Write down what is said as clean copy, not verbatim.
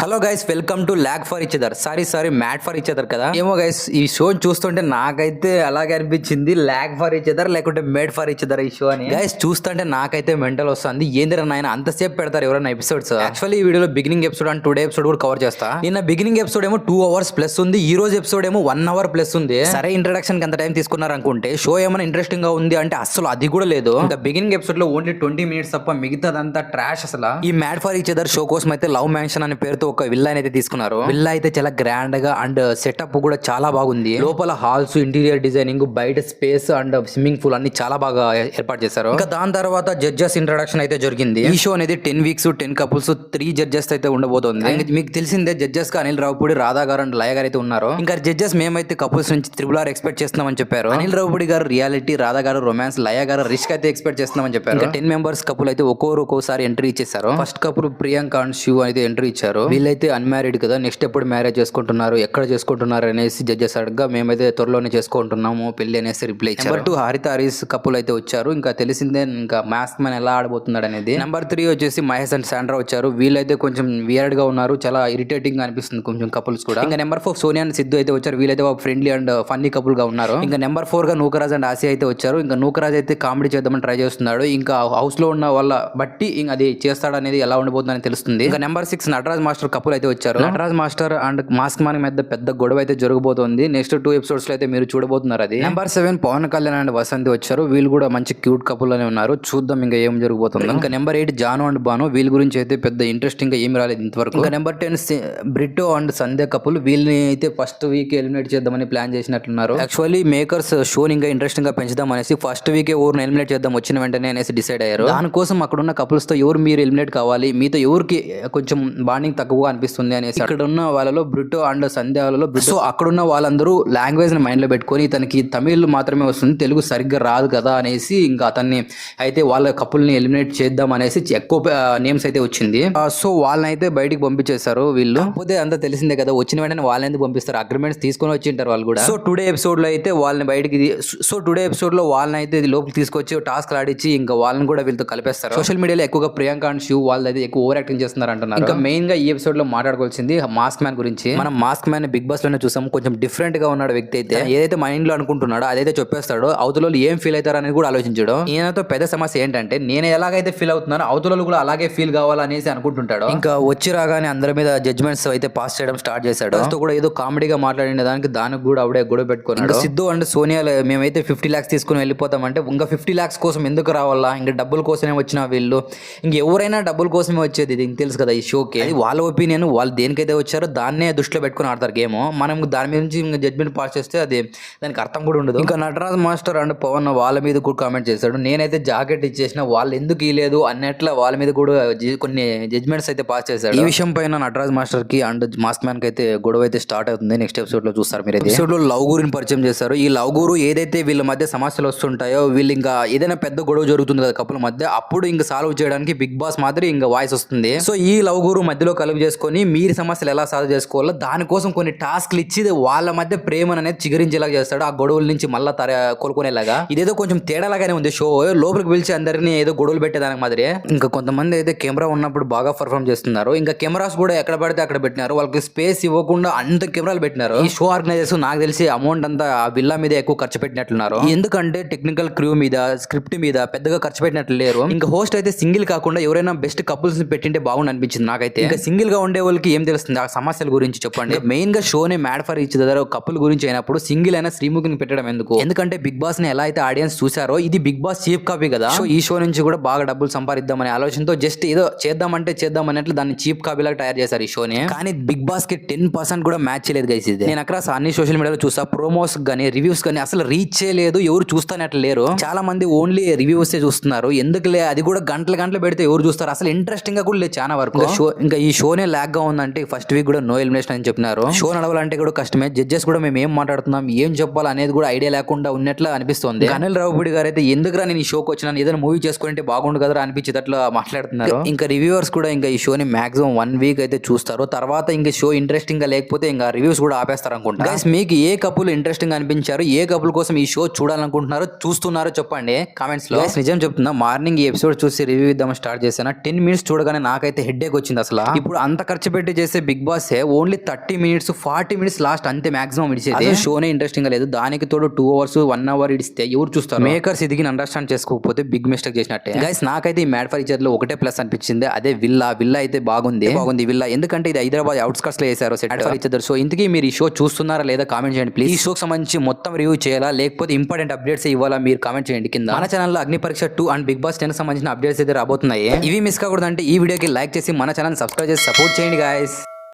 Hello guys, welcome to lag for each other. Sorry made for each other కదా. ఏమో guys, ఈ show చూస్తుంటే నాకైతే అలాగే అనిపించింది, ల్యాగ్ ఫర్ ఈచ్ అదర్ లేకుంటే మేడ్ ఫర్ ఈచ్ అదర్ ఈ షో అని. గైస్ చూస్తుంటే నాకైతే మెంటల్ వస్తుంది. ఏందిరా నాయన అంతసేపు పెడతారు ఎవరైనా ఎపిసోడ్స్. యాక్చువల్లీ ఈ వీడియోలో beginning episode and today episode కూడా కవర్ చేస్తా. నిన్న బిగినింగ్ ఎపిసోడ్ ఏమో 2 hours ప్లస్ ఉంది, ఈ రోజు ఎపిసోడ్ ఏమో 1 hour ప్లస్ ఉంది. సరే ఇంట్రడక్షన్ కి అంత టైం తీసుకున్నారు అనుకుంటే షో ఏమైనా ఇంట్రెస్టింగ్ గా ఉంది అంటే అసలు అది కూడా లేదు. ఇంకా బిగినింగ్ ఎపిసోడ్ లో ఓన్లీ 20 minutes తప్ప మిగతాదంతా ట్రాష్. అసలు ఈ mad for each other show కోసం అయితే లవ్ మ్యాన్షన్ అనే పేరుతో ఒక విల్లా అయితే తీసుకున్నారు. విల్లా అయితే చాలా గ్రాండ్ గా అండ్ సెటప్ కూడా చాలా బాగుంది. లోపల హాల్స్, ఇంటీరియర్ డిజైనింగ్, బయట స్పేస్ అండ్ స్విమ్మింగ్ పూల్ అన్ని చాలా బాగా ఏర్పాటు చేశారు. ఇంకా దాని తర్వాత జడ్జెస్ ఇంట్రడక్షన్ అయితే జరిగింది. ఈ షో అనేది 10 weeks 10 couples 3 judges అయితే ఉండబోతుంది. మీకు తెలిసిందే జడ్జెస్ గా అనిల్ రావుపూడి, రాధా గారు అండ్ లయ గారు అయితే ఉన్నారు. ఇంకా జడ్జెస్ మేమైతే కపుల్స్ నుంచి RRR ఎక్స్పెక్ట్ చేస్తున్నామని చెప్పారు. అనిల్ రావుపూడి గారు రియాలిటీ, రాధా గారు రొమాన్స్, లయ గారు రిస్క్ అయితే ఎక్స్పెక్ట్ చేస్తున్నామని చెప్పారు. ఇంకా 10 members కపుల్ అయితే ఒక్కోసారి ఎంట్రీ ఇచ్చేసారు. First couple Priyanka and Shiv అయితే ఎంట్రీ ఇచ్చారు. వీళ్ళైతే అన్మ్యారీడ్ కదా, నెక్స్ట్ ఎప్పుడు మ్యారేజ్ చేసుకుంటున్నారు, ఎక్కడ చేసుకుంటున్నారు అనేసి జడ్జెస్ అడగగా మేమైతే త్వరలోనే చేసుకుంటున్నాము పెళ్లి అనేసి రిప్లై ఇచ్చారు. నెంబర్ 2 హరిత హరీస్ కపుల్ అయితే వచ్చారు. ఇంకా తెలిసిందే ఇంకా మాస్క్ మ్యాన్ ఎలా ఆడబోతున్నాడు అనేది. నెంబర్ 3 వచ్చేసి మహేష్ అండ్ శాండ్రా వచ్చారు. వీళ్ళైతే కొంచెం వియర్డ్ గా ఉన్నారు, చాలా ఇరిటేటింగ్ గా అనిపిస్తుంది కొంచెం కపుల్స్ కూడా. ఇంకా నెంబర్ 4 సోనియా అండ్ సిద్ధు అయితే వచ్చారు. వీళ్ళైతే ఫ్రెండ్లీ అండ్ ఫన్నీ కపుల్ గా ఉన్నారు. ఇంకా నెంబర్ 4 గా నూకరాజ్ అండ్ ఆసియా అయితే వచ్చారు. ఇంకా నూకరాజ్ అయితే కామెడీ చేద్దామని ట్రై చేస్తున్నాడు. ఇంకా హౌస్ లో ఉన్న వాళ్ళ బట్టి ఇంకా అది చేస్తాడు అనేది ఎలా ఉండబోతుందని తెలుస్తుంది. ఇంకా నెంబర్ 6 నటరాజ్ మాస్టర్ కపుల్ అయితే వచ్చారు. Nataraj master and mask man మధ్య పెద్ద గొడవ అయితే జరగబోతోంది. నెక్స్ట్ 2 episodes లో అయితే మీరు చూడబోతున్నారు అది. నెంబర్ 7 పవన్ కళ్యాణ్ అండ్ వసంతి వచ్చారు. వీళ్ళు కూడా మంచి క్యూట్ కపుల్ అనే ఉన్నారు. చూద్దాం ఇంకా ఏం జరగబోతుంది. ఇంకా నెంబర్ 8 జాను అండ్ బాను, వీళ్ళ గురించి అయితే పెద్ద ఇంట్రెస్టింగ్ గా ఏం రాలేదు ఇంతవరకు. ఇంకా number 10 Brito and Sandhya couple, వీళ్ళని అయితే ఫస్ట్ వీక్ ఎలిమినేట్ చేద్దామని ప్లాన్ చేసినట్లున్నారు. యాక్చువల్లీ మేకర్స్ షోని ఇంకా ఇంట్రెస్టింగ్ గా పెంచుదాం అనేసి ఫస్ట్ వీకే ఎవరిని ఎలిమినేట్ చేద్దాం వచ్చిన వెంటనే అనేసి డిసైడ్ అయ్యారు. దానికోసం అక్కడ ఉన్న కపుల్స్ తో ఎవరు మీరు ఎలిమినేట్ కావాలి, మీతో ఎవరికి కొంచెం బాండింగ్ తక్కువగా అనిపిస్తుంది అనేసి ఇక్కడ ఉన్న వాళ్ళలో బ్రిటో అండ్ సంధ్యాలలో సో అక్కడున్న వాళ్ళందరూ లాంగ్వేజ్ ని మైండ్ లో పెట్టుకొని తనకి తమిళ్ మాత్రమే వస్తుంది, తెలుగు సరిగ్గా రాదు కదా అనేసి ఇంకా అతన్ని అయితే వాళ్ళ కపుల్ ని ఎలిమినేట్ చేద్దాం అనేసి ఎక్కువ నేమ్స్ అయితే వచ్చింది. సో వాళ్ళని అయితే బయటికి పంపించేశారు వీళ్ళు. కాకపోతే అంతా తెలిసిందే కదా, వచ్చిన వెంటనే వాళ్ళని ఎందుకు పంపిస్తారు, అగ్రిమెంట్స్ తీసుకొని వచ్చి ఉంటారు వాళ్ళు కూడా. సో టుడే ఎపిసోడ్ లో అయితే వాళ్ళని బయటికి వాళ్ళని అయితే లోపలికి తీసుకొచ్చి టాస్క్ ఆడిచ్చి ఇంకా వాళ్ళని కూడా వీళ్ళతో కలిపేస్తారు. సోషల్ మీడియాలో ఎక్కువగా ప్రియాంక అండ్ శివ్ వాళ్ళు అయితే ఎక్కువ ఓవర్ యాక్టింగ్ చేస్తున్నారు అంటున్నారు. ఇంకా మెయిన్ గా ఈ ఎపిసోడ్ లో మాట్లాడుకోవాల్సింది మాస్క్ మ్యాన్ గురించి. మనం మాస్క్ మ్యాన్ బిగ్ బాస్ లోనే చూసాం, కొంచెం డిఫరెంట్ గా ఉన్నాడు వ్యక్తి అయితే. ఏదైతే మైండ్ లో అనుకుంటున్నాడో అదైతే చెప్పేస్తాడో, అవతల ఏం ఫీల్ అవుతారు అనేది కూడా ఆలోచించడం. ఈయనతో పెద్ద సమస్య ఏంటంటే నేను ఎలాగైతే ఫీల్ అవుతున్నానో అవతల కూడా అలాగే ఫీల్ కావాలనేసి అనుకుంటుంటాడు. ఇంకా వచ్చి రాగానే అందరి మీద జడ్జ్మెంట్స్ అయితే పాస్ చేయడం స్టార్ట్ చేశాడు. కూడా ఏదో కామెడీగా మాట్లాడిన దానికి కూడా ఆవిడే గొడవ పెట్టుకున్నాడు. సిద్ధు అండ్ సోనియా మేమైతే 50 lakhs తీసుకుని వెళ్ళిపోతామంటే ఇంకా 50 lakhs కోసం ఎందుకు రావాలా, ఇంకా డబ్బుల కోసమే వచ్చిన వీళ్ళు, ఇంక ఎవరైనా డబ్బుల కోసమే వచ్చేది, ఇది తెలుసు కదా ఈ షోకి. అది వాళ్ళ ఒపీనియన్, వాళ్ళు దేనికైతే వచ్చారో దాన్నే దృష్టిలో పెట్టుకుని ఆడతారు గేమ్. మనం దాని మీద నుంచి జడ్జ్మెంట్ పాస్ చేస్తే అది దానికి అర్థం కూడా ఉండదు. ఇంకా నటరాజ్ మాస్టర్ అండ్ పవన్ వాళ్ళ మీద కూడా కామెంట్ చేశాడు. నేనైతే జాకెట్ ఇచ్చేసిన వాళ్ళు ఎందుకు ఇవ్వలేదు అన్నట్ల వాళ్ళ మీద కూడా కొన్ని జడ్జ్మెంట్స్ అయితే పాస్ చేశాడు. ఈ విషయం పైన నటరాజ్ మాస్టర్ కి అండ్ మాస్క్ మ్యాన్ కి అయితే గొడవ అయితే స్టార్ట్ అవుతుంది. నెక్స్ట్ ఎపిసోడ్ లో చూస్తారు మీరు. ఎపిసోడ్ లో లవ్ గురిని పరిచయం చేశారు. ఈ లవ్ గురు ఏదైతే వీళ్ళ మధ్య సమస్యలు వస్తుంటాయో, వీళ్ళు ఇంకా ఏదైనా పెద్ద గొడవ జరుగుతుంది కదా కపుల్ మధ్య, అప్పుడు ఇంకా సాల్వ్ చేయడానికి బిగ్ బాస్ మాదిరి ఇంకా వాయిస్ వస్తుంది. సో ఈ లవ్ గురు మధ్యలో కలుపు చేసుకొని మీరు సమస్యలు ఎలా సాల్వ్ చేసుకోవాలో దానికోసం కొన్ని టాస్క్లు ఇచ్చి వాళ్ళ మధ్య ప్రేమను అనేది చిగురించేలాగా చేస్తాడు. ఆ గొడవల నుంచి మళ్ళా కోలుకునేలాగా. ఇదేదో కొంచెం తేడాలాగానే ఉంది షో. లోపలికి పిలిచి అందరినీ ఏదో గొడవలు పెట్టేదానికి మాదిరి. ఇంకా కొంతమంది అయితే కెమెరా ఉన్నప్పుడు బాగా పర్ఫార్మ్ చేస్తున్నారు. ఇంకా కెమెరాస్ కూడా ఎక్కడ పడితే అక్కడ పెట్టినారు. వాళ్ళకి స్పేస్ ఇవ్వకుండా అంత కెమెరాలు పెట్టినారు. ఈ షో ఆర్గనైజర్స్ నాకు తెలిసి అమౌంట్ అంతా ఆ విల్లా మీద ఎక్కువ ఖర్చు పెట్టినట్లున్నారు. ఎందుకంటే టెక్నికల్ క్రూ మీద, స్క్రిప్ట్ మీద పెద్దగా ఖర్చు పెట్టినట్లు లేరు. ఇంకా హోస్ట్ అయితే సింగిల్ కాకుండా ఎవరైనా బెస్ట్ కపుల్స్ ని పెట్టింటే బాగుండి అనిపించింది నాకైతే. ఇంకా సింగిల్ గా ఉండే వాళ్ళకి ఏం తెలుస్తుంది ఆ సమస్యల గురించి చెప్పండి. మెయిన్ గా షోనే mad for each other couple గురించి అయినప్పుడు సింగిల్ అయినా శ్రీముఖిని పెట్టడం ఎందుకు? ఎందుకంటే బిగ్ బాస్ ని ఎలా అయితే ఆడియన్స్ చూసారో ఇది బిగ్ బాస్ చీప్ కాపీ కదా. సో ఈ షో నుంచి కూడా బాగా డబ్బులు సంపాదిద్దామనే ఆలోచనతో జస్ట్ ఏదో చేద్దామన్నట్లు దాన్ని చీప్ కాపీ లాగా తయారు చేశారు ఈ షోని. కానీ బిగ్ బాస్ కి 10% కూడా మ్యాచ్ చేయలేదు గైస్ ఇది. నేను అక్కడ అన్ని సోషల్ మీడియాలో చూసా, ప్రోమోస్ గానీ రివ్యూస్ గానీ అసలు రీచ్ చేయలేదు, ఎవరు చూస్తానట్లు లేరు. చాలా మంది ఓన్లీ రివ్యూస్ చూస్తున్నారు. ఎందుకులే, అది కూడా గంటలు పెడితే ఎవరు చూస్తారు, అసలు ఇంట్రెస్టింగ్ గా కూడా లేదు చాలా వరకు. ఇంకా ఈ షోనే లాగ్ గా ఉందంటే ఫస్ట్ వీక్ కూడా నో ఎలిమినేషన్ అని చెప్పినారు. షో నడవాలంటే కూడా కష్టమే. జడ్జెస్ కూడా మేము ఏం మాట్లాడుతున్నాం, ఏం చెప్పాలి అనేది కూడా ఐడియా లేకుండా ఉన్నట్లు అనిపిస్తుంది. అనిల్ రావుపూడి గారు అయితే ఎందుకురా నేను ఈ షోకి వచ్చినాను, ఏదైనా మూవీ చేసుకుంటే బాగుండు కదరా అనిపించేటట్లు మాట్లాడుతున్నారు. ఇంకా రివ్యూవర్స్ కూడా ఇంకా ఈ షోని మాక్సిమం 1 week అయితే చూస్తారు. తర్వాత ఇంకా షో ఇంట్రెస్టింగ్ గా లేకపోతే ఇంకా రివ్యూస్ కూడా ఆపేస్తారు అనుకుంటా. గైస్ మీకు ఏ కపుల్ ఇంట్రెస్టింగ్ అనిపించారు, ఏ కపుల్ కోసం ఈ షో చూడాలనుకుంటున్నారో చూస్తున్నారో చెప్పండి కామెంట్స్ లో. నిజం చెప్తున్నా, మార్నింగ్ ఈ ఎపిసోడ్ చూసి రివ్యూ ఇద్దామని స్టార్ట్ చేశాను. 10 minutes చూడగానే నాకైతే హెడ్ ఏక్ వచ్చింది. అసలు ఇప్పుడు అంత ఖర్చు పెట్టి చేసే Bigg Boss only 30 minutes 40 minutes last అంతే మాక్సిమం ఇడిచేది. షోనే ఇంట్రెస్టింగ్ గా లేదు. దానికి తోడు 2 అవర్స్ 1 అవర్ ఇడిస్తే ఎవరు చూస్తారు? మేకర్స్ ఇది అండర్స్టాండ్ చేసుకోకపోతే బిగ్ మిస్టేక్ చేసినట్టే. గైస్ నాకైతే ఈ మ్యాడ్ ఫర్ ఈచ్ అదర్ లో ఒకటే ప్లస్ అనిపించింది, అదే విల్లా అయితే బాగుంది విల్లా. ఎందుకంటే ఇది హైదరాబాద్ అవుట్స్కట్స్ లో వేసారు set for each other. So ఇంతకీ మీరు ఈ షో చూస్తున్నారా లేదా కామెంట్ చేయండి ప్లీజ్. ఈ షోకి సంబంధించి మొత్తం రివ్యూ చేయాలా లేకపోతే ఇంపార్టెంట్ అప్డేట్స్ ఇవ్వాలా మీరు కామెంట్ చేయండి కింద. మన ఛానల్ లో అగ్ని పరీక్ష 2 అండ్ బిగ్ బాస్ 10 సంబంధించిన అప్డేట్స్ అయితే రాబోతున్నాయి. ఇవి మిస్ కాకూడదంటే ఈ వీడియోకి లైక్ చేసి మన ఛానల్ సబ్స్క్రైబ్ చేసి సపోర్ట్ చేయండి గాయస్.